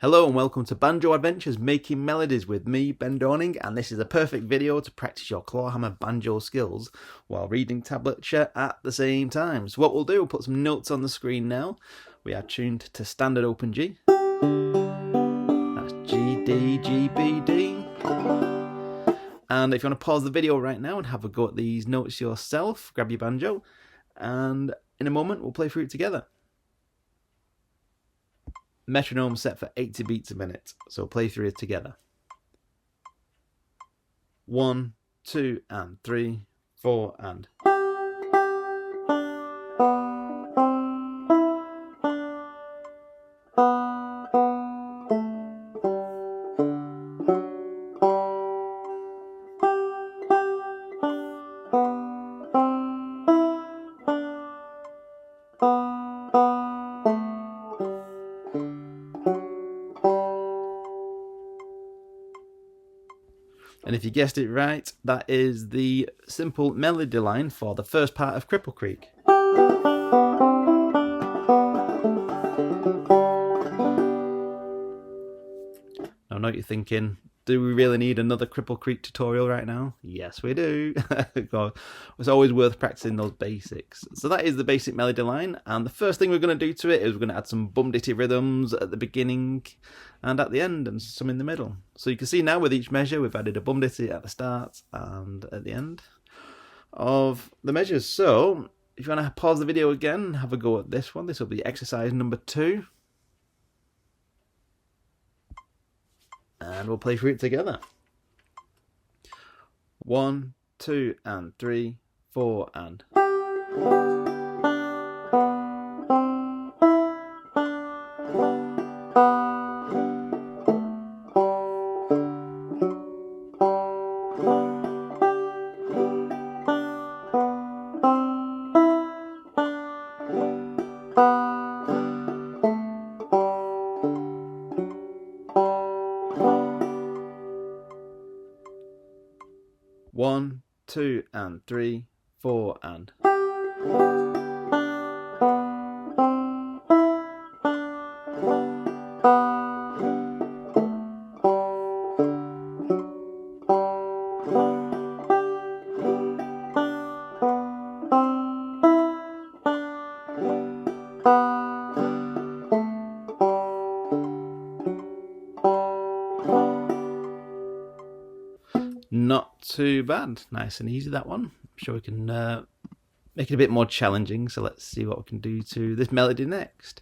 Hello and welcome to Banjo Adventures Making Melodies with me, Ben Dorning, and this is a perfect video to practice your Clawhammer banjo skills while reading tablature at the same time. So what we'll do, we'll put some notes on the screen now. We are tuned to standard open G. That's G, D, G, B, D. And if you want to pause the video right now and have a go at these notes yourself, grab your banjo, and in a moment we'll play through it together. Metronome set for 80 beats a minute, so play through it together. 1, 2 and 3, 4 and. And if you guessed it right, that is the simple melody line for the first part of Cripple Creek. Now I know what you're thinking, do we really need another Cripple Creek tutorial right now? Yes we do. It's always worth practicing those basics. So that is the basic melody line, and the first thing we're going to do to it is we're going to add some bum ditty rhythms at the beginning and at the end, and some in the middle. So you can see now with each measure we've added a bum ditty at the start and at the end of the measures. So if you want to pause the video again and have a go at this one, this will be exercise number 2. And we'll play through it together. 1, 2 and 3, 4 and. 1, 2 and 3, 4 and. 'Not too bad. Nice and easy, that one. I'm sure we can make it a bit more challenging, so let's see what we can do to this melody next.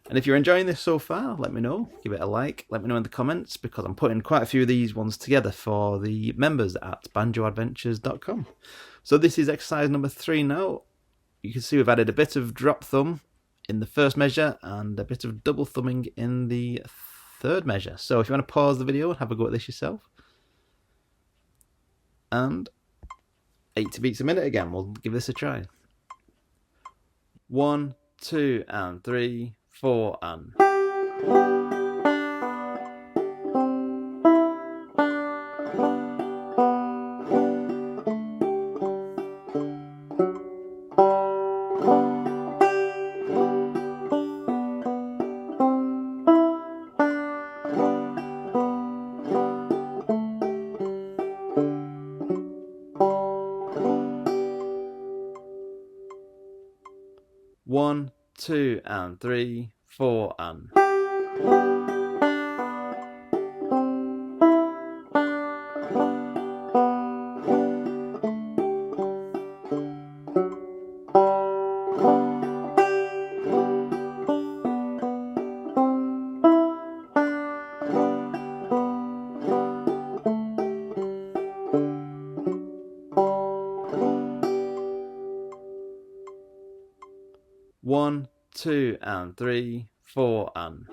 And if you're enjoying this so far, let me know. Give it a like. Let me know in the comments, because I'm putting quite a few of these ones together for the members at banjoadventures.com. So this is exercise number 3 now. You can see we've added a bit of drop thumb in the first measure and a bit of double thumbing in the third measure. So if you want to pause the video and have a go at this yourself. And 80 beats a minute again, we'll give this a try. 1, 2 and 3, 4 and. 1, 2 and 3, 4 and. 1, 2 and 3, 4 and.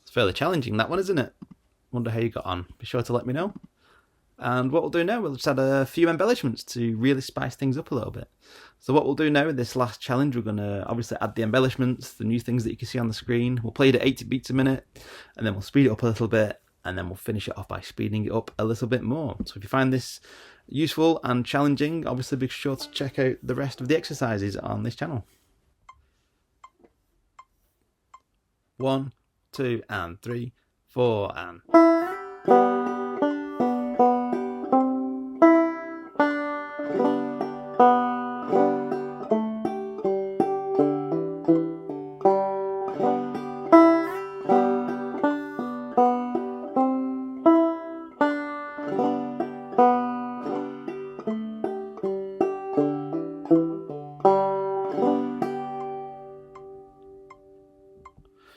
'It's fairly challenging, that one, isn't it? Wonder how you got on. Be sure to let me know. And what we'll do now, we'll just add a few embellishments to really spice things up a little bit. So what we'll do now with this last challenge, we're going to obviously add the embellishments, the new things that you can see on the screen. We'll play it at 80 beats a minute, and then we'll speed it up a little bit, and then we'll finish it off by speeding it up a little bit more. So if you find this useful and challenging, obviously be sure to check out the rest of the exercises on this channel. 1, 2, and 3, 4, and...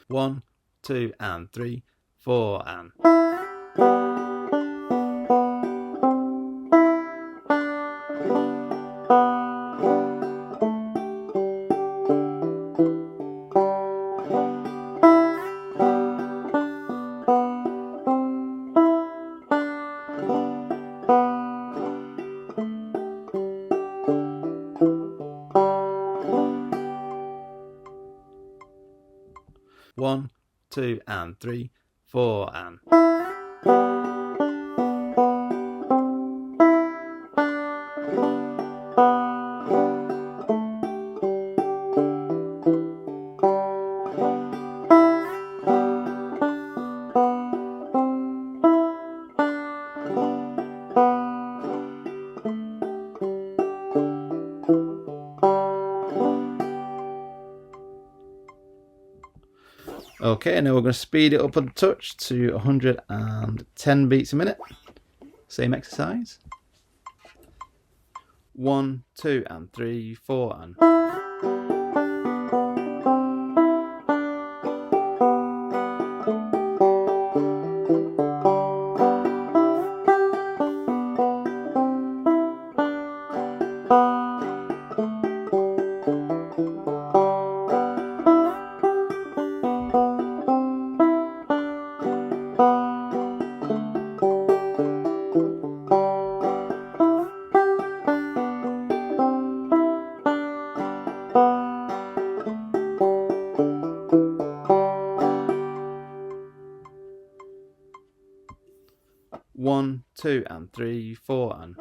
1, 2, and 3, 4, and... 1, 2, and 3, 4, and... Okay, now we're going to speed it up a touch to 110 beats a minute. Same exercise. 1, 2, and 3, 4, and... 1, 2, and 3, 4, and...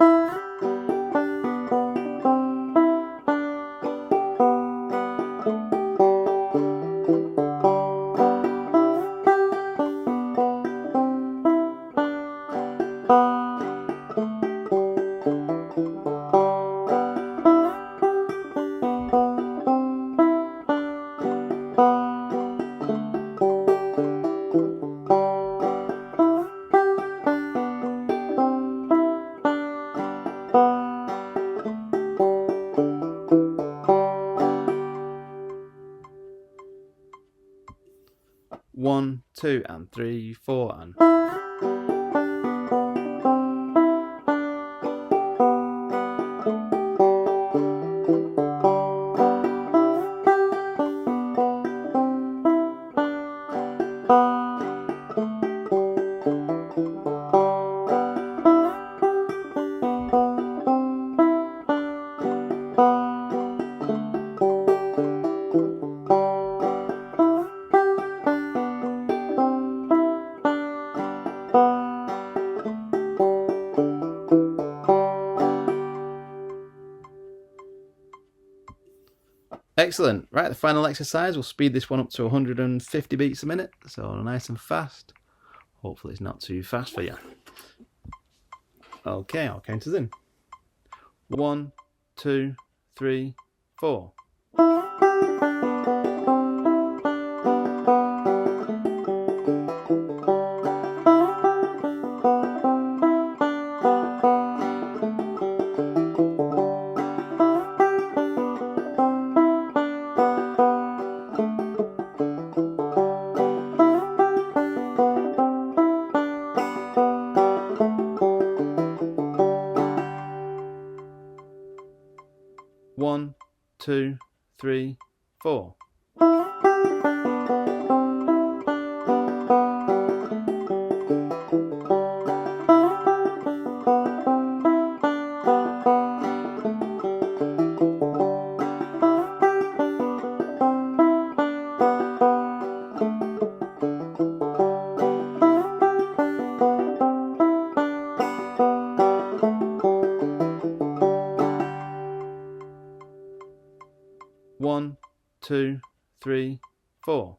1, 2, and 3, 4, and... Excellent. Right, the final exercise, we'll speed this one up to 150 beats a minute, so nice and fast. Hopefully it's not too fast for you. Okay, I'll count us in. 1, 2, 3, 4. 1, 2, 3, 4. 1, 2, 3, 4.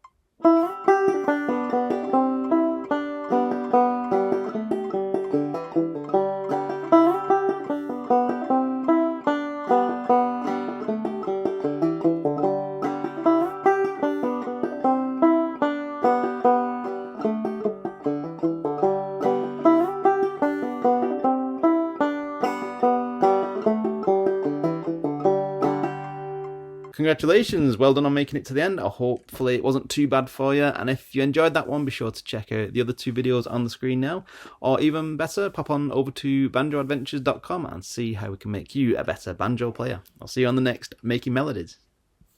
Congratulations, well done on making it to the end. Hopefully it wasn't too bad for you, and if you enjoyed that one, be sure to check out the other 2 videos on the screen now, or even better, pop on over to banjoadventures.com and see how we can make you a better banjo player. I'll see you on the next Making Melodies.